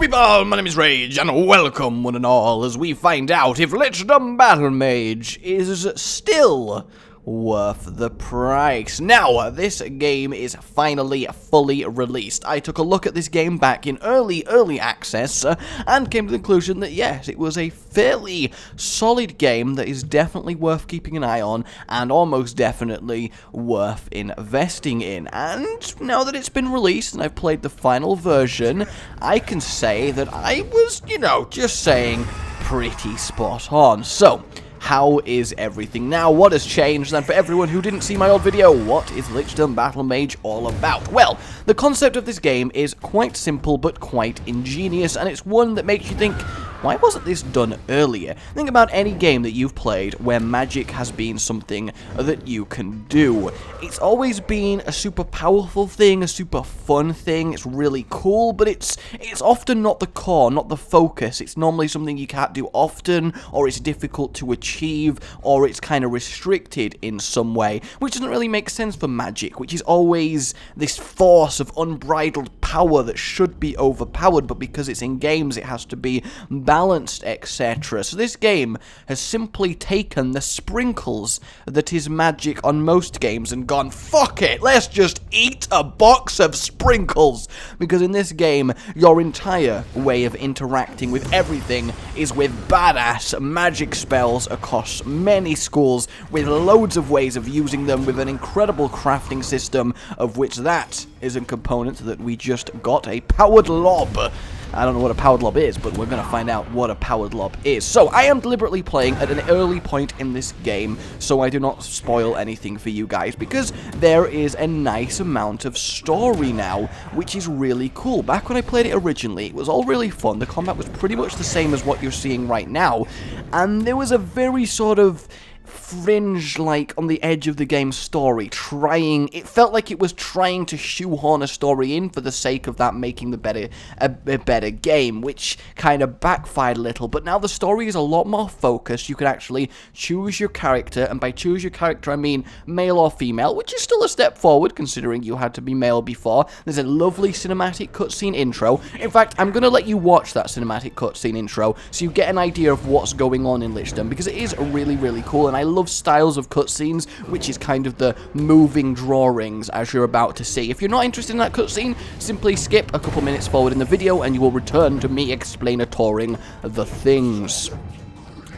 people, my name is Rage, and welcome one and all as we find out if Lichdom Battlemage is still worth the price. Now, this game is finally fully released. I took a look at this game back in early access and came to the conclusion that yes, it was a fairly solid game that is definitely worth keeping an eye on and almost definitely worth investing in. And now that it's been released and I've played the final version, I can say that I was, just saying, pretty spot on. So, how is everything now? What has changed? And for everyone who didn't see my old video, what is Lichdom Battlemage all about? Well, the concept of this game is quite simple but quite ingenious, and it's one that makes you think, why wasn't this done earlier? Think about any game that you've played where magic has been something that you can do. It's always been a super powerful thing, a super fun thing, it's really cool, but it's often not the core, not the focus. It's normally something you can't do often, or it's difficult to achieve, or it's kind of restricted in some way, which doesn't really make sense for magic, which is always this force of unbridled power that should be overpowered, but because it's in games, it has to be balanced, etc. So this game has simply taken the sprinkles that is magic on most games and gone, fuck it, let's just eat a box of sprinkles, because in this game, your entire way of interacting with everything is with badass magic spells across many schools, with loads of ways of using them, with an incredible crafting system, of which that is a component that we just got, a powered lob. I don't know what a powered lob is, but we're going to find out what a powered lob is. So, I am deliberately playing at an early point in this game, so I do not spoil anything for you guys, because there is a nice amount of story now, which is really cool. Back when I played it originally, it was all really fun. The combat was pretty much the same as what you're seeing right now, and there was a very sort of fringe, like, on the edge of the game story, it felt like it was trying to shoehorn a story in for the sake of that making the a better game, which kind of backfired a little, but now the story is a lot more focused. You can actually choose your character, and by choose your character, I mean male or female, which is still a step forward, considering you had to be male before. There's a lovely cinematic cutscene intro. In fact, I'm going to let you watch that cinematic cutscene intro, so you get an idea of what's going on in Lichdom, because it is really, really cool, and I love styles of cutscenes, which is kind of the moving drawings as you're about to see. If you're not interested in that cutscene, simply skip a couple minutes forward in the video and you will return to me explanatoring the things.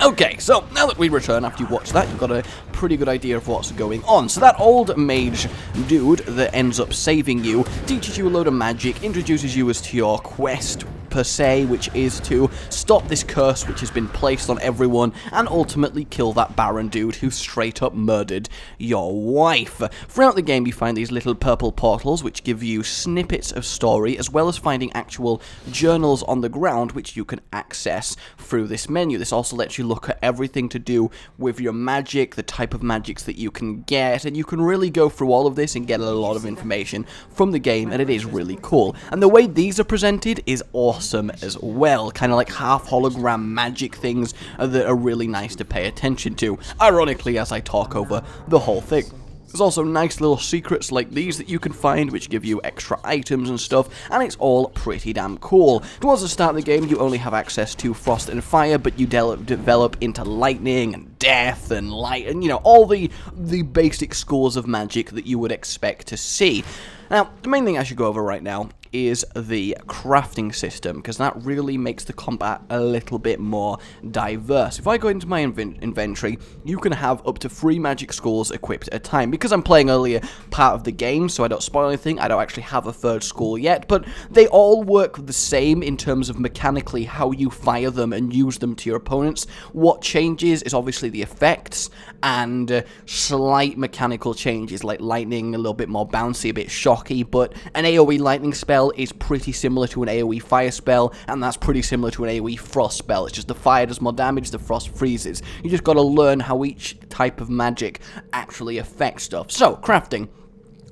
Okay, so now that we return after you watch that, you've got a pretty good idea of what's going on. So that old mage dude that ends up saving you teaches you a load of magic, introduces you as to your quest per se, which is to stop this curse which has been placed on everyone and ultimately kill that Baron dude who straight up murdered your wife. Throughout the game you find these little purple portals which give you snippets of story, as well as finding actual journals on the ground which you can access through this menu. This also lets you look at everything to do with your magic, the type of magics that you can get, and you can really go through all of this and get a lot of information from the game, and it is really cool. And the way these are presented is awesome as well, kind of like half hologram magic things that are really nice to pay attention to, ironically as I talk over the whole thing. There's also nice little secrets like these that you can find which give you extra items and stuff, and it's all pretty damn cool. Towards the start of the game you only have access to frost and fire, but you develop into lightning and death and light and all the basic schools of magic that you would expect to see. Now, the main thing I should go over right now is the crafting system, because that really makes the combat a little bit more diverse. If I go into my inventory, you can have up to 3 magic schools equipped at a time. Because I'm playing earlier part of the game, so I don't spoil anything, I don't actually have a 3rd school yet, but they all work the same in terms of mechanically how you fire them and use them to your opponents. What changes is obviously the effects and slight mechanical changes, like lightning, a little bit more bouncy, a bit shocky, but an AoE lightning spell is pretty similar to an AoE fire spell, and that's pretty similar to an AoE frost spell. It's just the fire does more damage, the frost freezes. You just gotta learn how each type of magic actually affects stuff. So, crafting.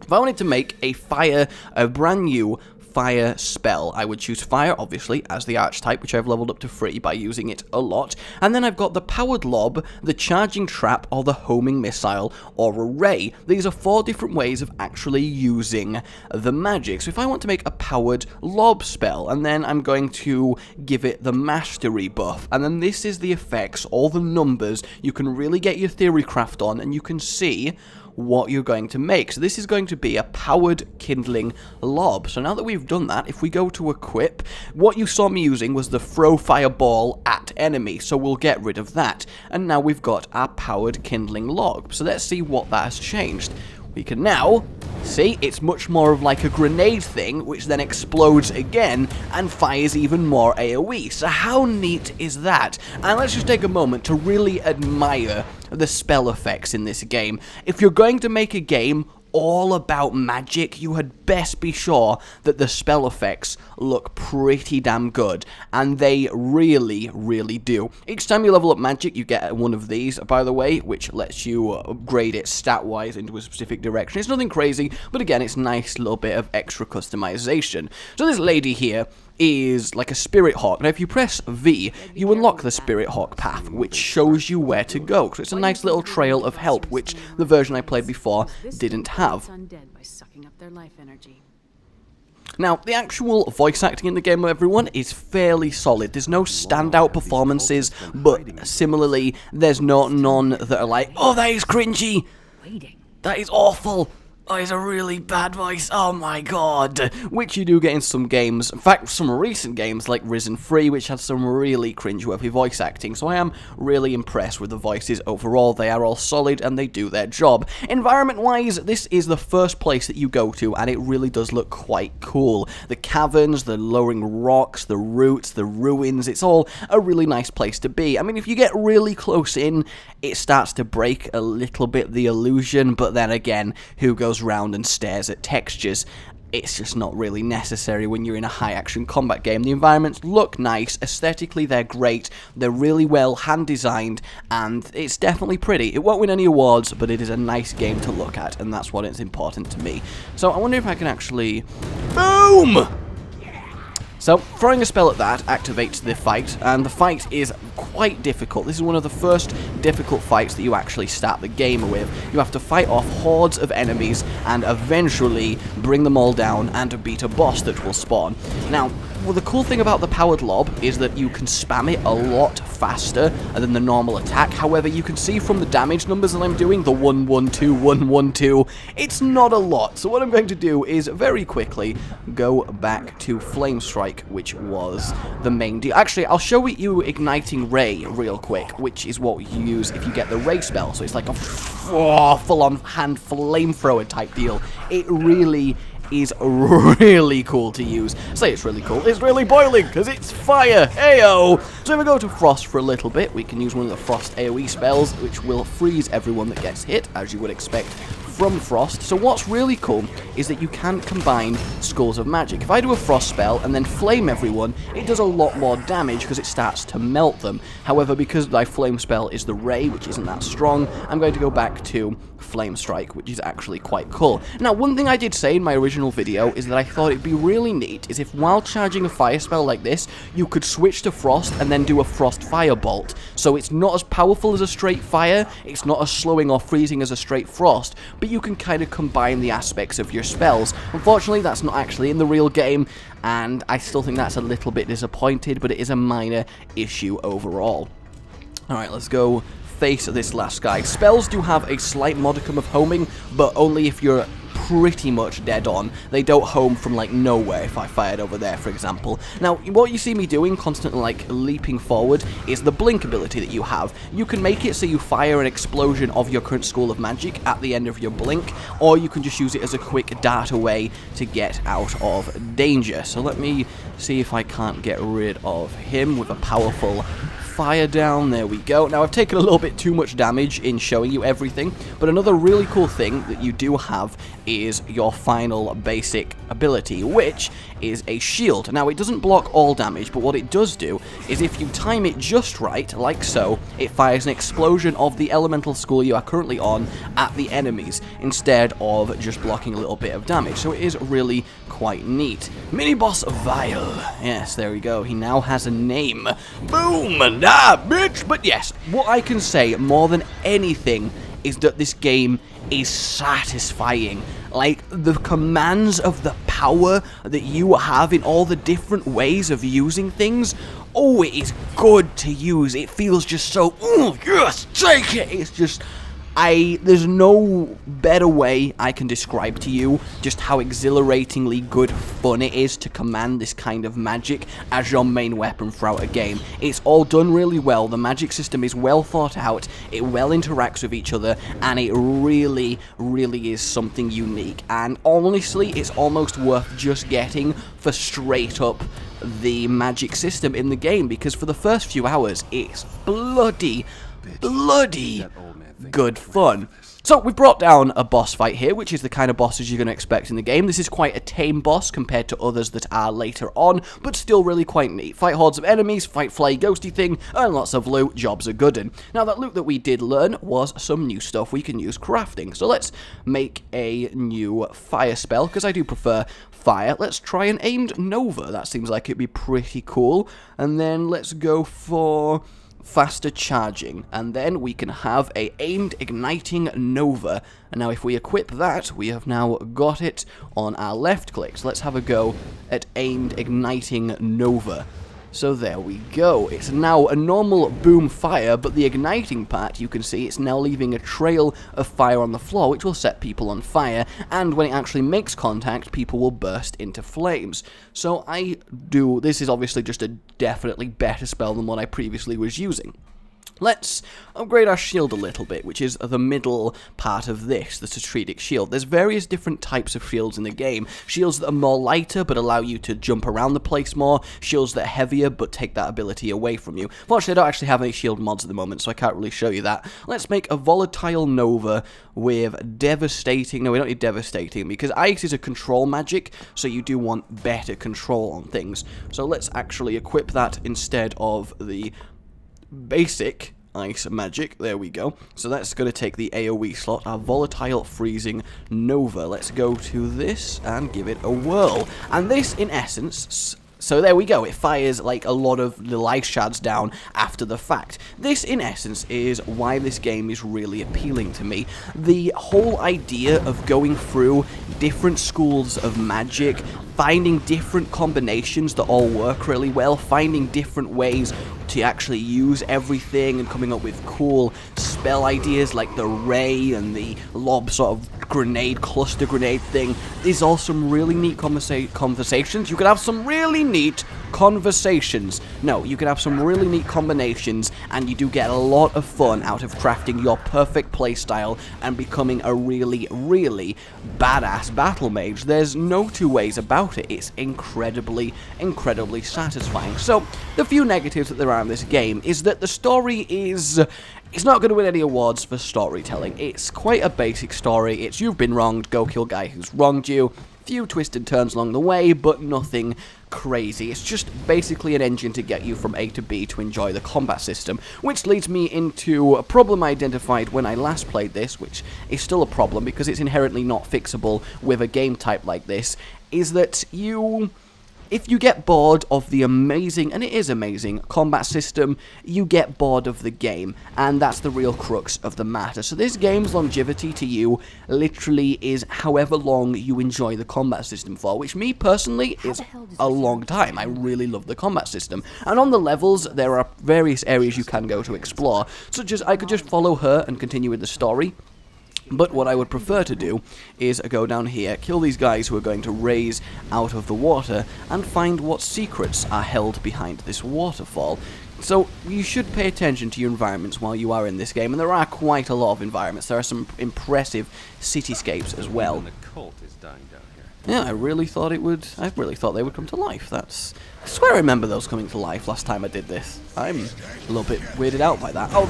If I wanted to make a brand new fire spell. I would choose fire, obviously, as the archetype, which I've leveled up to 3 by using it a lot. And then I've got the powered lob, the charging trap, or the homing missile, or a ray. These are 4 different ways of actually using the magic. So if I want to make a powered lob spell, and then I'm going to give it the mastery buff, and then this is the effects, all the numbers, you can really get your theory craft on, and you can see what you're going to make. So this is going to be a powered kindling lob. So now that we've done that, if we go to equip, what you saw me using was the throw fireball at enemy, so we'll get rid of that. And now we've got our powered kindling lob. So let's see what that has changed. We can now see it's much more of like a grenade thing, which then explodes again and fires even more AoE. So how neat is that? And let's just take a moment to really admire the spell effects in this game. If you're going to make a game all about magic, you had best be sure that the spell effects look pretty damn good, and they really, really do. Each time you level up magic, you get one of these, by the way, which lets you upgrade it stat-wise into a specific direction. It's nothing crazy, but again, it's a nice little bit of extra customization. So this lady here is like a Spirit Hawk. Now if you press V, you unlock the Spirit Hawk path, which shows you where to go. So it's a nice little trail of help, which the version I played before didn't have. Now, the actual voice acting in the game, everyone, is fairly solid. There's no standout performances, but similarly, there's none that are like, oh, that is cringy, that is awful. Oh, it's a really bad voice, oh my god, which you do get in some games, in fact some recent games like Risen 3, which had some really cringeworthy voice acting, so I am really impressed with the voices overall. They are all solid and they do their job. Environment wise, this is the first place that you go to, and it really does look quite cool. The caverns, the lowering rocks, the roots, the ruins, it's all a really nice place to be. I mean, if you get really close in, it starts to break a little bit the illusion, but then again, who goes round and stares at textures? It's just not really necessary when you're in a high-action combat game. The environments look nice, aesthetically they're great, they're really well hand-designed, and it's definitely pretty. It won't win any awards, but it is a nice game to look at, and that's what is important to me. So I wonder if I can actually... Boom! So, throwing a spell at that activates the fight, and the fight is quite difficult. This is one of the first difficult fights that you actually start the game with. You have to fight off hordes of enemies and eventually bring them all down and beat a boss that will spawn. Now, well, the cool thing about the powered lob is that you can spam it a lot faster than the normal attack. However, you can see from the damage numbers that I'm doing, the 112, 112, it's not a lot. So what I'm going to do is very quickly go back to Flame Strike, which was the main deal. Actually, I'll show you Igniting Ray real quick, which is what you use if you get the Ray spell. So it's like a full-on hand flamethrower type deal. It really is really cool to use. Say it's really cool, it's really boiling, because it's fire, heyo! So if we go to Frost for a little bit, we can use one of the Frost AoE spells, which will freeze everyone that gets hit, as you would expect from Frost. So what's really cool is that you can combine Schools of Magic. If I do a Frost spell and then flame everyone, it does a lot more damage because it starts to melt them. However, because my flame spell is the Ray, which isn't that strong, I'm going to go back to Flame Strike, which is actually quite cool. Now, one thing I did say in my original video is that I thought it'd be really neat is if while charging a fire spell like this, you could switch to Frost and then do a Frost Firebolt. So it's not as powerful as a straight fire, it's not as slowing or freezing as a straight Frost, but you can kind of combine the aspects of your spells. Unfortunately, that's not actually in the real game, and I still think that's a little bit disappointed, but it is a minor issue overall. Alright, let's go face this last guy. Spells do have a slight modicum of homing, but only if you're pretty much dead on. They don't home from like nowhere if I fired over there, for example. Now, what you see me doing, constantly like leaping forward, is the blink ability that you have. You can make it so you fire an explosion of your current School of Magic at the end of your blink, or you can just use it as a quick dart away to get out of danger. So let me see if I can't get rid of him with a powerful fire down. There we go. Now, I've taken a little bit too much damage in showing you everything, but another really cool thing that you do have is your final basic ability, which is a shield. Now, it doesn't block all damage, but what it does do is if you time it just right, like so, it fires an explosion of the elemental school you are currently on at the enemies, instead of just blocking a little bit of damage. So it is really quite neat. Mini-boss Vile. Yes, there we go. He now has a name. Boom! Ah, bitch! But yes, what I can say more than anything is that this game is satisfying. Like, the commands of the power that you have in all the different ways of using things, oh, it is good to use. It feels just so, oh, yes, take it! It's just, there's no better way I can describe to you just how exhilaratingly good fun it is to command this kind of magic as your main weapon throughout a game. It's all done really well, the magic system is well thought out, it well interacts with each other, and it really, really is something unique. And honestly, it's almost worth just getting for straight up the magic system in the game, because for the first few hours, it's bloody good fun. So we've brought down a boss fight here, which is the kind of bosses you're going to expect in the game. This is quite a tame boss compared to others that are later on, but still really quite neat. Fight hordes of enemies, fight fly ghosty thing, and lots of loot. Jobs are goodin'. Now, that loot that we did learn was some new stuff we can use crafting. So let's make a new fire spell, because I do prefer fire. Let's try an aimed Nova. That seems like it'd be pretty cool. And then let's go for faster charging, and then we can have a aimed igniting Nova. And now if we equip that, we have now got it on our left click. So let's have a go at aimed igniting Nova. So there we go. It's now a normal boom fire, but the igniting part, you can see it's now leaving a trail of fire on the floor, which will set people on fire, and when it actually makes contact, people will burst into flames. So this is obviously just a definitely better spell than what I previously was using. Let's upgrade our shield a little bit, which is the middle part of this, the strategic shield. There's various different types of shields in the game. Shields that are more lighter but allow you to jump around the place more. Shields that are heavier but take that ability away from you. Fortunately, I don't actually have any shield mods at the moment, so I can't really show you that. Let's make a volatile Nova with devastating. No, we don't need devastating, because ice is a control magic, so you do want better control on things. So let's actually equip that instead of the basic ice magic. There we go. So that's going to take the AoE slot, our volatile freezing Nova. Let's go to this and give it a whirl. And this, in essence, so there we go, it fires like a lot of the life shards down after the fact. This, in essence, is why this game is really appealing to me. The whole idea of going through different schools of magic, finding different combinations that all work really well, finding different ways to actually use everything, and coming up with cool spell ideas like the ray and the lob sort of grenade, cluster grenade thing. These are some really neat conversations. You could have some really neat conversations. No, you can have some really neat combinations, and you do get a lot of fun out of crafting your perfect playstyle and becoming a really, really badass battle mage. There's no two ways about it. It's incredibly, incredibly satisfying. So, the few negatives that there are in this game is that the story is... It's not going to win any awards for storytelling. It's quite a basic story. It's you've been wronged, go kill guy who's wronged you. Few twisted turns along the way, but nothing crazy. It's just basically an engine to get you from A to B to enjoy the combat system, which leads me into a problem I identified when I last played this, which is still a problem because it's inherently not fixable with a game type like this, is that if you get bored of the amazing, and it is amazing, combat system, you get bored of the game, and that's the real crux of the matter. So this game's longevity to you literally is however long you enjoy the combat system for, which me personally is a long time. I really love the combat system. And on the levels, there are various areas you can go to explore, such as I could just follow her and continue with the story. But what I would prefer to do is go down here, kill these guys who are going to raise out of the water, and find what secrets are held behind this waterfall. So you should pay attention to your environments while you are in this game, and there are quite a lot of environments. There are some impressive cityscapes as well. The cult is dying down here. Yeah, I really thought they would come to life. I swear I remember those coming to life last time I did this. I'm a little bit weirded out by that. Oh,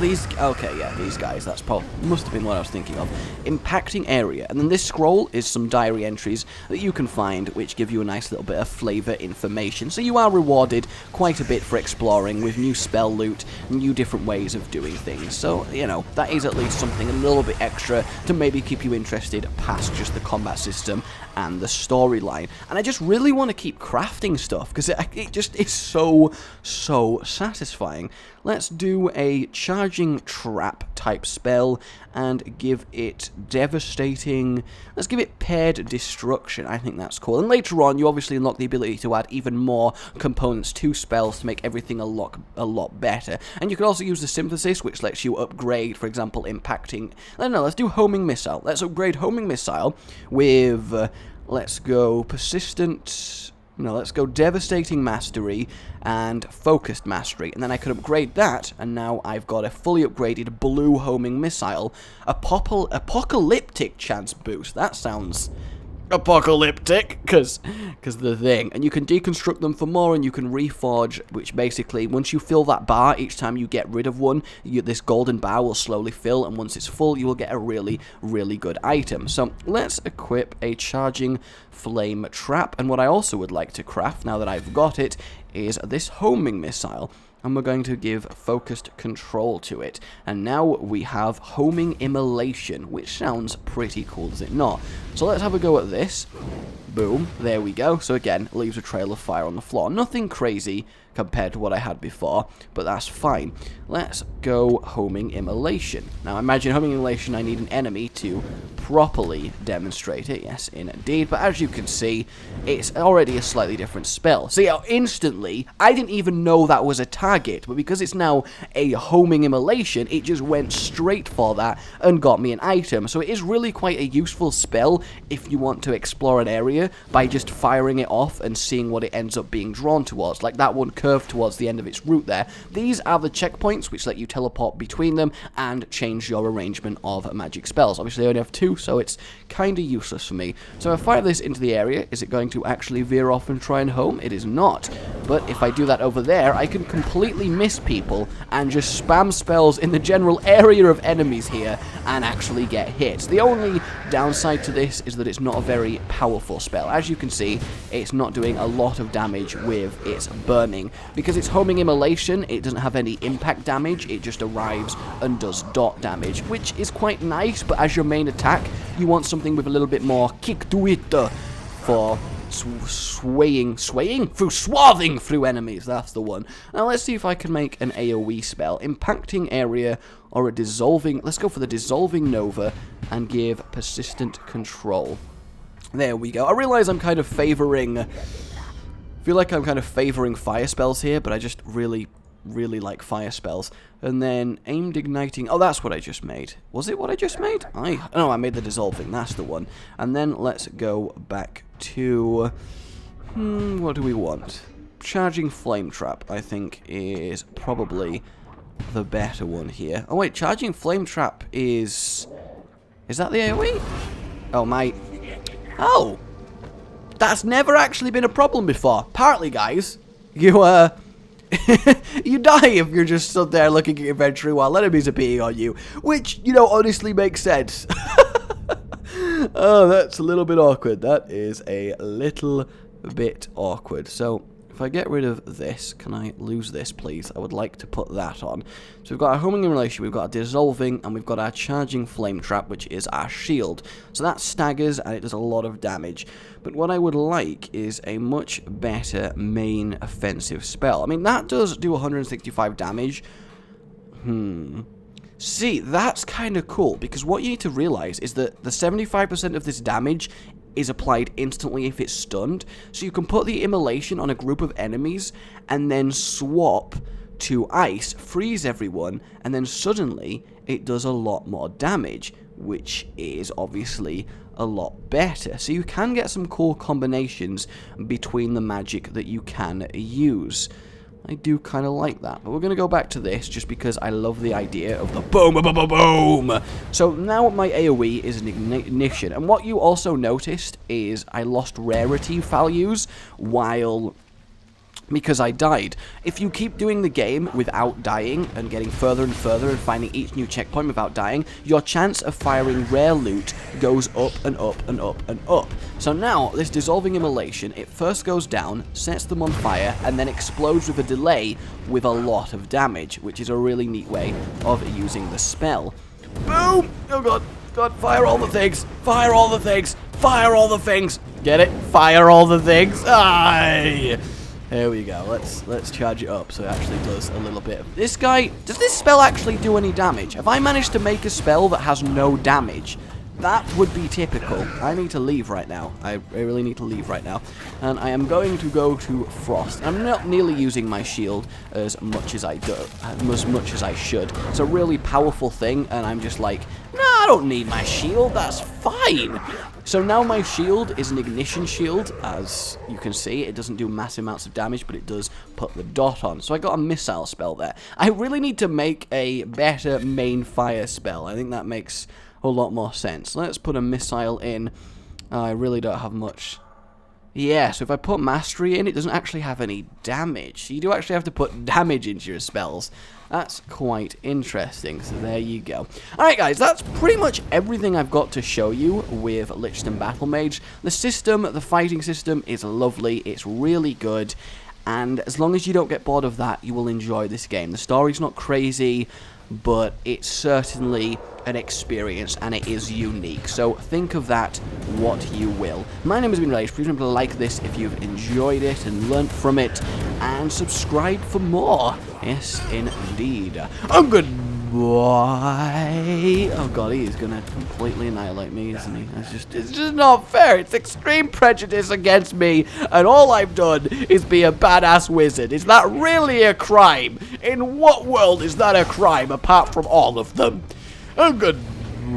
okay, yeah, these guys. That's probably, must have been what I was thinking of. Impacting area. And then this scroll is some diary entries that you can find, which give you a nice little bit of flavor information. So you are rewarded quite a bit for exploring with new spell loot, new different ways of doing things. So, you know, that is at least something a little bit extra to maybe keep you interested past just the combat system and the storyline. And I just really want to keep crafting stuff, because it just is so satisfying. Let's do a charging trap type spell and give it devastating. Let's give it paired destruction. I think that's cool. And later on, you obviously unlock the ability to add even more components to spells to make everything a lot better. And you can also use the synthesis, which lets you upgrade, for example, impacting. No, let's do homing missile. Let's upgrade homing missile with. Let's go persistent. No, let's go devastating mastery and focused mastery, and then I could upgrade that, and now I've got a fully upgraded blue homing missile, apocalyptic chance boost. That sounds apocalyptic, because the thing. And you can deconstruct them for more, and you can reforge, which basically, once you fill that bar, each time you get rid of one, this golden bar will slowly fill, and once it's full, you will get a really good item. So let's equip a charging flame trap, and what I also would like to craft, now that I've got it, is this homing missile. And we're going to give focused control to it. And now we have homing immolation, which sounds pretty cool, does it not? So let's have a go at this. Boom, there we go. So again, leaves a trail of fire on the floor. Nothing crazy compared to what I had before, but that's fine. Let's go homing immolation. Now imagine homing immolation, I need an enemy to properly demonstrate it. Yes, indeed. But as you can see, it's already a slightly different spell. See how instantly, I didn't even know that was a target, but because it's now a homing immolation, it just went straight for that and got me an item. So it is really quite a useful spell if you want to explore an area by just firing it off and seeing what it ends up being drawn towards. Like that one curved towards the end of its route there. These are the checkpoints which let you teleport between them and change your arrangement of magic spells. Obviously I only have two, so it's kind of useless for me. So if I fire this into the area, is it going to actually veer off and try and home? It is not. But if I do that over there, I can completely miss people and just spam spells in the general area of enemies here and actually get hit. The only downside to this is that it's not a very powerful spell. As you can see, it's not doing a lot of damage with its burning. Because it's homing immolation, it doesn't have any impact damage, it just arrives and does dot damage, which is quite nice, but as your main attack, you want something with a little bit more kick to it for swathing through enemies. That's the one. Now let's see if I can make an AoE spell. Impacting area or a dissolving. Let's go for the dissolving nova and give persistent control. There we go. I realize I'm kind of favoring. I feel like I'm kind of favoring fire spells here, but I just really like fire spells. And then aimed igniting. Oh, that's what I just made. Was it what I just made? No, I made the dissolving. That's the one. And then let's go back to what do we want? Charging flame trap, I think, is probably the better one here. Oh wait, charging flame trap is that the AoE? Oh my. Oh, that's never actually been a problem before. Apparently, guys, you you die if you're just stood there looking at your inventory while enemies are beating on you, which, you know, honestly makes sense. Oh, that's a little bit awkward. That is a little bit awkward. So if I get rid of this, can I lose this, please? I would like to put that on. So we've got our homing immolation, we've got our dissolving, and we've got our charging flame trap, which is our shield. So that staggers, and it does a lot of damage. But what I would like is a much better main offensive spell. I mean, that does do 165 damage. See, that's kind of cool, because what you need to realize is that the 75% of this damage is applied instantly if it's stunned. So you can put the immolation on a group of enemies and then swap to ice, freeze everyone, and then suddenly it does a lot more damage, which is obviously a lot better. So you can get some cool combinations between the magic that you can use. I do kind of like that. But we're going to go back to this just because I love the idea of the boom, boom, boom, boom, boom. So now my AoE is an ignition. And what you also noticed is I lost rarity values because I died. If you keep doing the game without dying and getting further and further and finding each new checkpoint without dying, your chance of firing rare loot goes up and up and up and up. So now, this dissolving immolation, it first goes down, sets them on fire, and then explodes with a delay with a lot of damage, which is a really neat way of using the spell. Boom! Oh god, god, fire all the things! Fire all the things! Fire all the things! Get it? Fire all the things! Aye! There we go. Let's charge it up so it actually does a little bit of... This guy... Does this spell actually do any damage? Have I managed to make a spell that has no damage? That would be typical. I need to leave right now. I really need to leave right now. And I am going to go to Frost. I'm not nearly using my shield as much as I should. It's a really powerful thing, and I'm just like, no, I don't need my shield. That's fine. So now my shield is an ignition shield. As you can see, it doesn't do massive amounts of damage, but it does put the dot on. So I got a missile spell there. I really need to make a better main fire spell. I think that makes a lot more sense. Let's put a missile in. I really don't have much. Yeah, so if I put mastery in, it doesn't actually have any damage. So you do actually have to put damage into your spells. That's quite interesting, so there you go. Alright guys, that's pretty much everything I've got to show you with Lichdom Battlemage. The system, the fighting system, is lovely, it's really good, and as long as you don't get bored of that, you will enjoy this game. The story's not crazy, but it's certainly an experience, and it is unique. So think of that what you will. My name has been Rage. Please remember to like this if you've enjoyed it and learnt from it, and subscribe for more. Yes, indeed. Oh, goodbye. Oh god, he is gonna completely annihilate me, isn't he? It's just not fair. It's extreme prejudice against me, and all I've done is be a badass wizard. Is that really a crime? In what world is that a crime apart from all of them? Oh, good.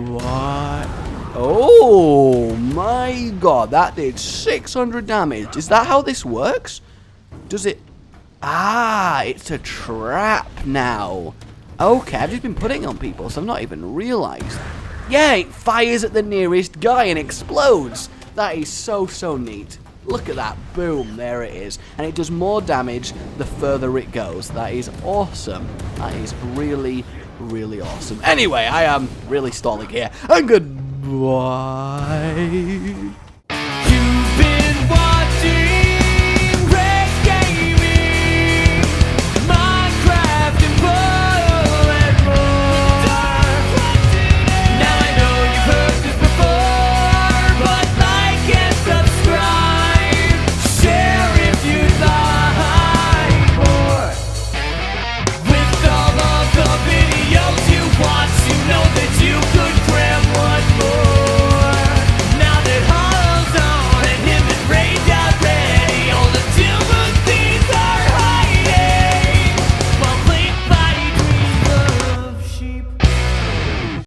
What? Oh, my god. That did 600 damage. Is that how this works? Does it... Ah, it's a trap now. Okay, I've just been putting it on people, so I've not even realized. Yeah, it fires at the nearest guy and explodes. That is so, so neat. Look at that. Boom. There it is. And it does more damage the further it goes. That is awesome. That is really, really awesome. Anyway, I am really stalling here. And goodbye.